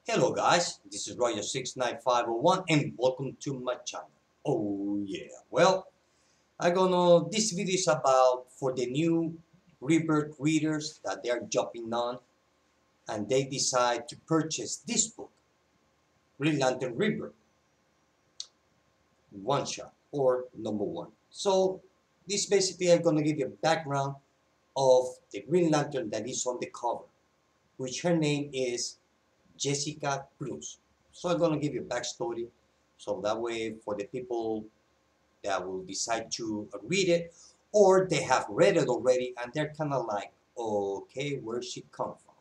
Hello guys, this is Roger69501 and welcome to my channel. Oh yeah, well, this video is about for the new Rebirth readers that they're jumping on and they decide to purchase this book, Green Lantern Rebirth, one shot or number one. So this basically I'm gonna give you a background of the Green Lantern that is on the cover, which her name is Jessica Cruz. So I'm gonna give you a backstory, so that way for the people that will decide to read it, or they have read it already and they're kind of like, okay, where she come from?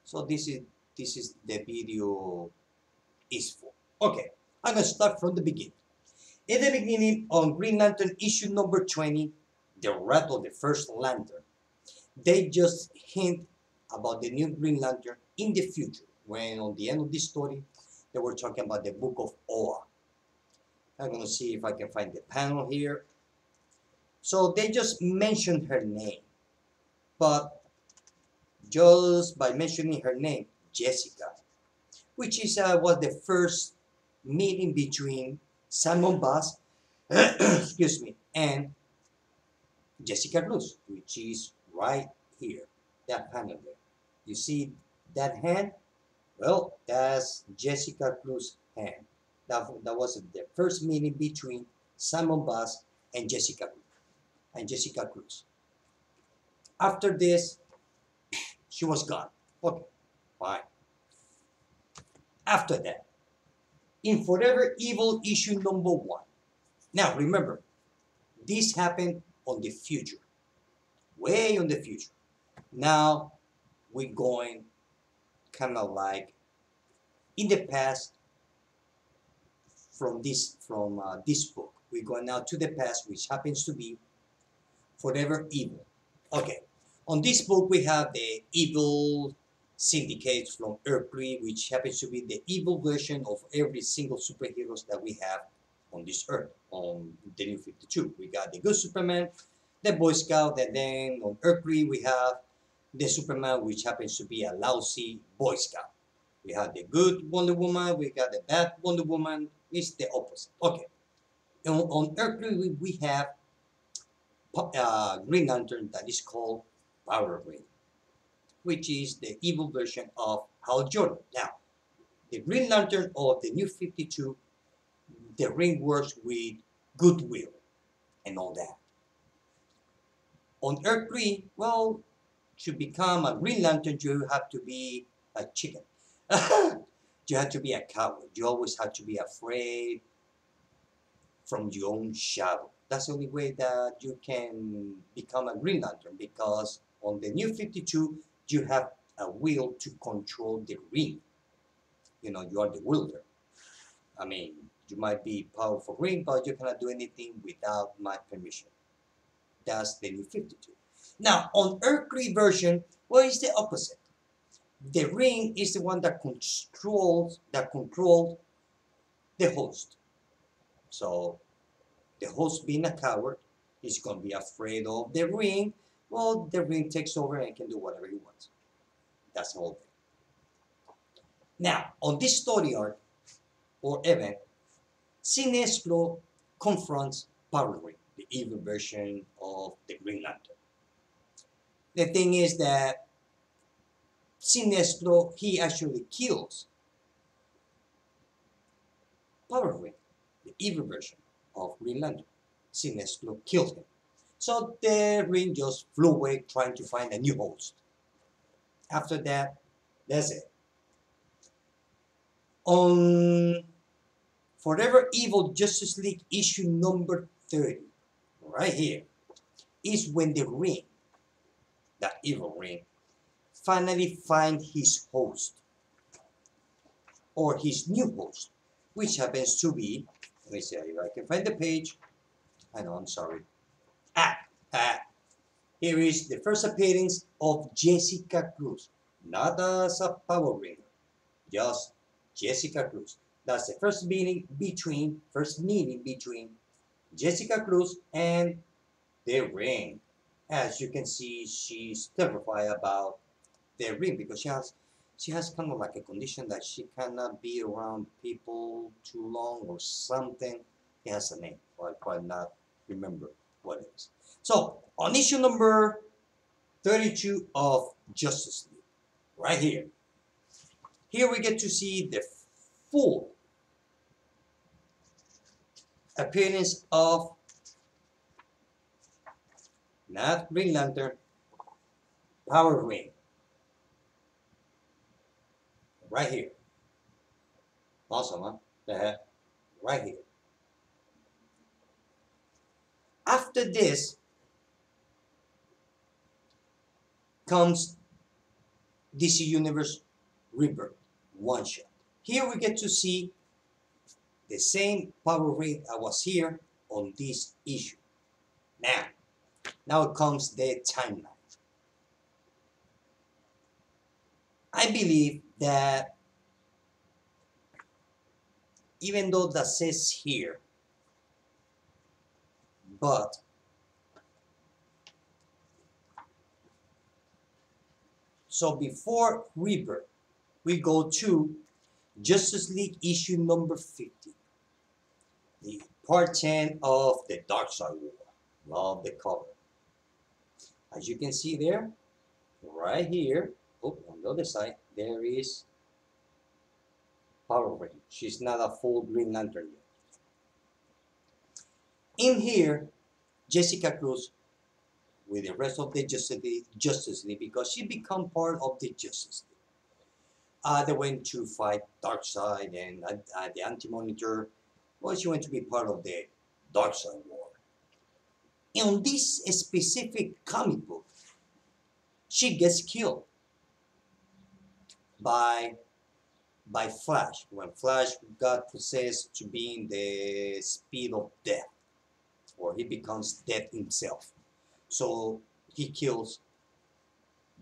So this is the video is for. Okay, I'm gonna start from the beginning. In the beginning, on Green Lantern issue number 20, the Wrath of the First Lantern, they just hint about the new Green Lantern in the future. When on the end of this story, they were talking about the Book of Oa. I'm gonna see if I can find the panel here. So they just mentioned her name, but just by mentioning her name, Jessica, which is was the first meeting between Simon Bass, excuse me, and Jessica Cruz, which is right here, that panel there. You see that hand? Well, that's Jessica Cruz's hand. That was the first meeting between Simon Bass and Jessica Cruz. After this, she was gone. Okay, fine. After that, in Forever Evil issue number 1. Now remember, this happened on the future, way on the future. Now we're going kind of like in the past from this book. We're going now to the past, which happens to be Forever Evil. Okay, on this book we have the evil syndicates from Earth 3, which happens to be the evil version of every single superheroes that we have on this Earth. On the New 52, we got the good Superman, the Boy Scout, and then on Earth 3 we have the Superman, which happens to be a lousy Boy Scout. We have the good Wonder Woman, we got the bad Wonder Woman, it's the opposite. Okay, on Earth 3 we have Green Lantern that is called Power Ring, which is the evil version of Hal Jordan. Now, the Green Lantern of the New 52, the ring works with goodwill and all that. On Earth 3, well, to become a Green Lantern, you have to be a chicken. You have to be a coward. You always have to be afraid from your own shadow. That's the only way that you can become a Green Lantern, because on the New 52, you have a will to control the ring. You know, you are the wielder. I mean, you might be powerful ring, but you cannot do anything without my permission. That's the New 52. Now, on Earth 3 version, well, it's the opposite. The ring is the one that controls the host. So the host, being a coward, is going to be afraid of the ring. Well, the ring takes over and can do whatever he wants. That's the whole thing. Now, on this story arc or event, Sinestro confronts Power Ring, the evil version of the Green Lantern. The thing is that Sinestro, he actually kills Power Ring, the evil version of Green Lantern. Sinestro killed him. So the ring just flew away trying to find a new host. After that, that's it. On Forever Evil Justice League issue number 30, right here, is when the ring, that evil ring, finally finds his host, or his new host, which happens to be, let me see if I can find the page. I know, I'm sorry. Here is the first appearance of Jessica Cruz, not as a Power Ranger, just Jessica Cruz. That's the first meeting between Jessica Cruz and the ring. As you can see, she's terrified about the ring because She has kind of like a condition that she cannot be around people too long or something. It has a name, but I quite not remember what it is. So on issue number 32 of Justice League, right here. Here we get to see the full appearance of not Green Lantern, Power Ring, right here. Awesome, huh? Right here. After this comes DC Universe Rebirth, one shot. Here we get to see the same Power Ring that was here on this issue. Now comes the timeline. I believe that even though that says here, but so before Rebirth, we go to Justice League issue number 50, the part 10 of the Dark Side War. Love the cover. As you can see there, right here, on the other side, there is Power Ring. She's not a full Green Lantern yet. In here, Jessica Cruz with the rest of the Justice League, because she become part of the Justice League. They went to fight Darkseid and the Anti-Monitor. Well, she went to be part of the Darkseid War. In this specific comic book, she gets killed by Flash, when Flash got possessed to being the speed of death, or he becomes death himself. So he kills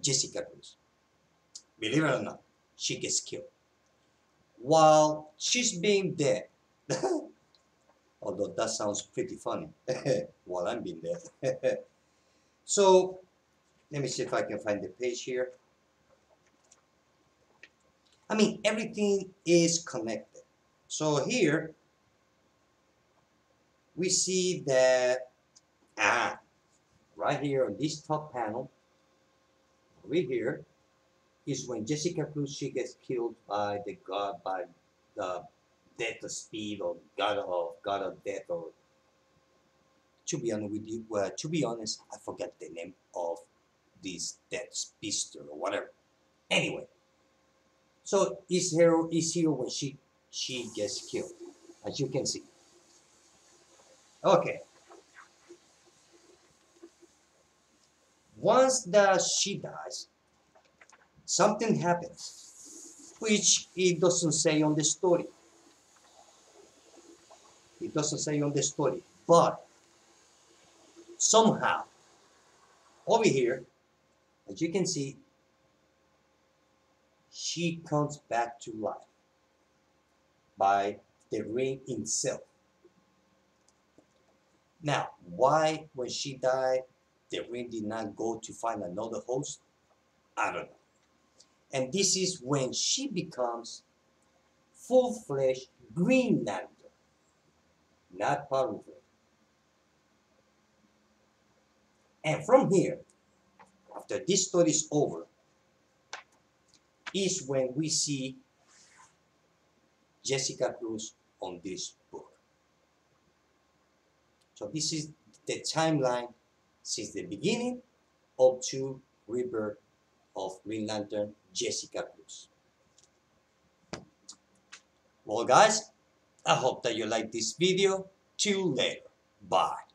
Jessica Cruz. Believe it or not, she gets killed. While she's being dead, although that sounds pretty funny, while I'm being dead. So let me see if I can find the page here. I mean, everything is connected. So here, we see that, right here on this top panel, over here, is when Jessica Cruz, she gets killed by the death of speed, or god of death, or to be honest with you, to be honest, I forget the name of this death speedster or whatever. Anyway, so is here when she gets killed, as you can see. Okay. Once that she dies, something happens, which it doesn't say on the story. It doesn't say on the story, but somehow, over here, as you can see, she comes back to life by the ring itself. Now, why, when she died, the ring did not go to find another host? I don't know. And this is when she becomes full-fledged Green Lantern, not Power Ring. And from here, after this story is over, is when we see Jessica Cruz on this book. So this is the timeline since the beginning up to Rebirth of Green Lantern Jessica Cruz. Well guys, I hope that you like this video. Till later. Bye.